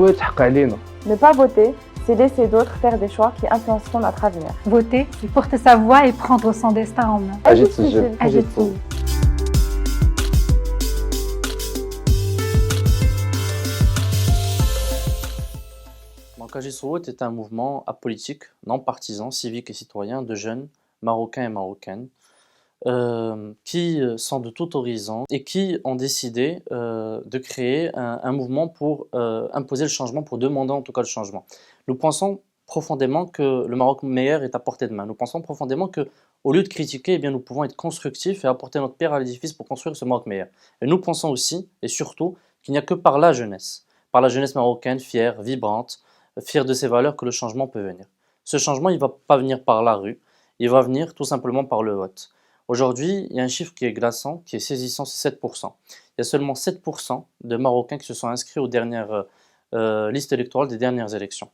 Ne pas voter, c'est laisser d'autres faire des choix qui influenceront notre avenir. Voter, c'est porter sa voix et prendre son destin en main. Agit-il. Donc Agit est un mouvement apolitique, non partisan, civique et citoyen de jeunes marocains et marocaines qui sont de tout horizon et qui ont décidé de créer un mouvement pour imposer le changement, pour demander en tout cas le changement. Nous pensons profondément que le Maroc meilleur est à portée de main. Nous pensons profondément que, au lieu de critiquer, eh bien, nous pouvons être constructifs et apporter notre pierre à l'édifice pour construire ce Maroc meilleur. Et nous pensons aussi, et surtout, qu'il n'y a que par la jeunesse marocaine fière, vibrante, fière de ses valeurs, que le changement peut venir. Ce changement, il ne va pas venir par la rue, il va venir tout simplement par le vote. Aujourd'hui, il y a un chiffre qui est glaçant, qui est saisissant, c'est 7%. Il y a seulement 7% de Marocains qui se sont inscrits aux dernières listes électorales des dernières élections.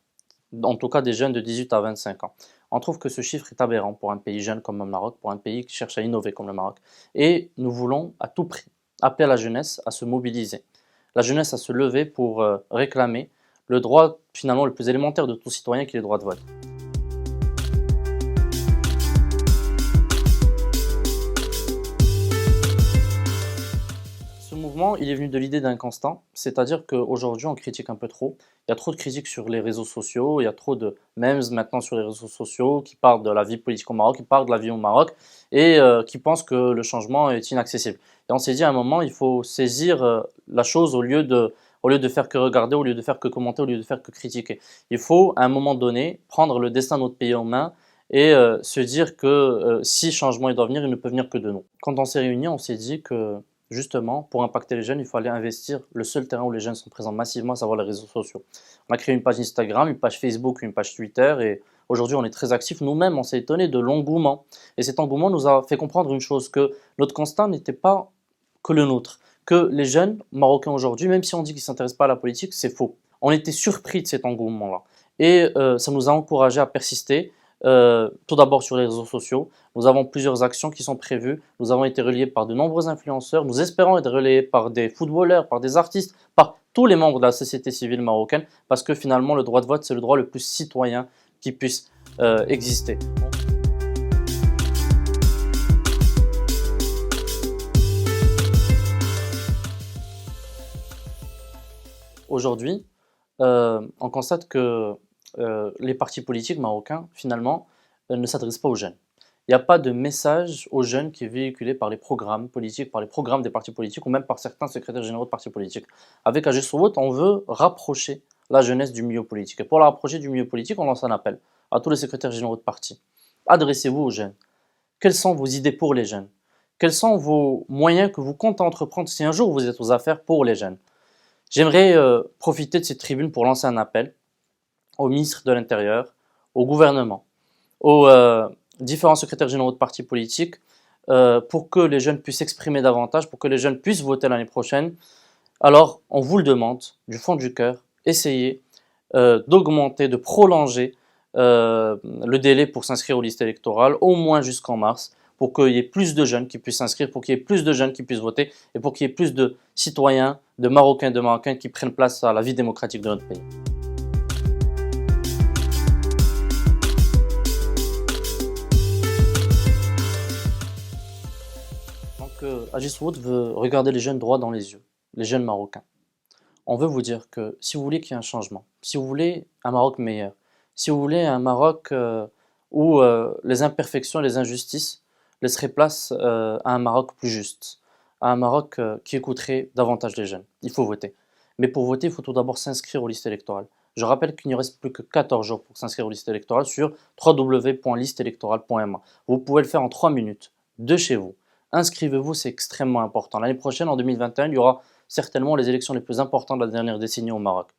En tout cas des jeunes de 18 à 25 ans. On trouve que ce chiffre est aberrant pour un pays jeune comme le Maroc, pour un pays qui cherche à innover comme le Maroc. Et nous voulons à tout prix appeler la jeunesse à se mobiliser, la jeunesse à se lever pour réclamer le droit finalement le plus élémentaire de tout citoyen qui est le droit de vote. Ce mouvement, il est venu de l'idée d'un constat, c'est-à-dire qu'aujourd'hui on critique un peu trop. Il y a trop de critiques sur les réseaux sociaux, il y a trop de memes maintenant sur les réseaux sociaux qui parlent de la vie politique au Maroc, qui parlent de la vie au Maroc et qui pensent que le changement est inaccessible. Et on s'est dit à un moment, il faut saisir la chose au lieu de faire que regarder, au lieu de faire que commenter, au lieu de faire que critiquer. Il faut à un moment donné prendre le destin de notre pays en main et se dire que si changement il doit venir, il ne peut venir que de nous. Quand on s'est réunis, on s'est dit que justement, pour impacter les jeunes, il fallait investir le seul terrain où les jeunes sont présents massivement, à savoir les réseaux sociaux. On a créé une page Instagram, une page Facebook, une page Twitter et aujourd'hui on est très actifs. Nous-mêmes, on s'est étonnés de l'engouement. Et cet engouement nous a fait comprendre une chose, que notre constat n'était pas que le nôtre. Que les jeunes marocains aujourd'hui, même si on dit qu'ils ne s'intéressent pas à la politique, c'est faux. On était surpris de cet engouement-là. Et ça nous a encouragés à persister. Tout d'abord sur les réseaux sociaux, nous avons plusieurs actions qui sont prévues, nous avons été relayés par de nombreux influenceurs, nous espérons être relayés par des footballeurs, par des artistes, par tous les membres de la société civile marocaine, parce que finalement le droit de vote c'est le droit le plus citoyen qui puisse exister. Aujourd'hui, on constate que les partis politiques marocains, finalement, ne s'adressent pas aux jeunes. Il n'y a pas de message aux jeunes qui est véhiculé par les programmes politiques, par les programmes des partis politiques ou même par certains secrétaires généraux de partis politiques. Avec Agit, on veut rapprocher la jeunesse du milieu politique. Et pour la rapprocher du milieu politique, on lance un appel à tous les secrétaires généraux de partis. Adressez-vous aux jeunes. Quelles sont vos idées pour les jeunes? Quels sont vos moyens que vous comptez entreprendre si un jour vous êtes aux affaires pour les jeunes? J'aimerais profiter de cette tribune pour lancer un appel au ministre de l'Intérieur, au gouvernement, aux différents secrétaires généraux de partis politiques pour que les jeunes puissent s'exprimer davantage, pour que les jeunes puissent voter l'année prochaine. Alors, on vous le demande, du fond du cœur, essayez d'augmenter, de prolonger le délai pour s'inscrire aux listes électorales, au moins jusqu'en mars, pour qu'il y ait plus de jeunes qui puissent s'inscrire, pour qu'il y ait plus de jeunes qui puissent voter et pour qu'il y ait plus de citoyens, de Marocains qui prennent place à la vie démocratique de notre pays. Agit veut regarder les jeunes droit dans les yeux, les jeunes marocains. On veut vous dire que si vous voulez qu'il y ait un changement, si vous voulez un Maroc meilleur, si vous voulez un Maroc où les imperfections et les injustices laisseraient place à un Maroc plus juste, à un Maroc qui écouterait davantage les jeunes, il faut voter. Mais pour voter, il faut tout d'abord s'inscrire aux listes électorales. Je rappelle qu'il ne reste plus que 14 jours pour s'inscrire aux listes électorales sur www.listeelectorale.ma. Vous pouvez le faire en 3 minutes, de chez vous. Inscrivez-vous, c'est extrêmement important. L'année prochaine, en 2021, il y aura certainement les élections les plus importantes de la dernière décennie au Maroc.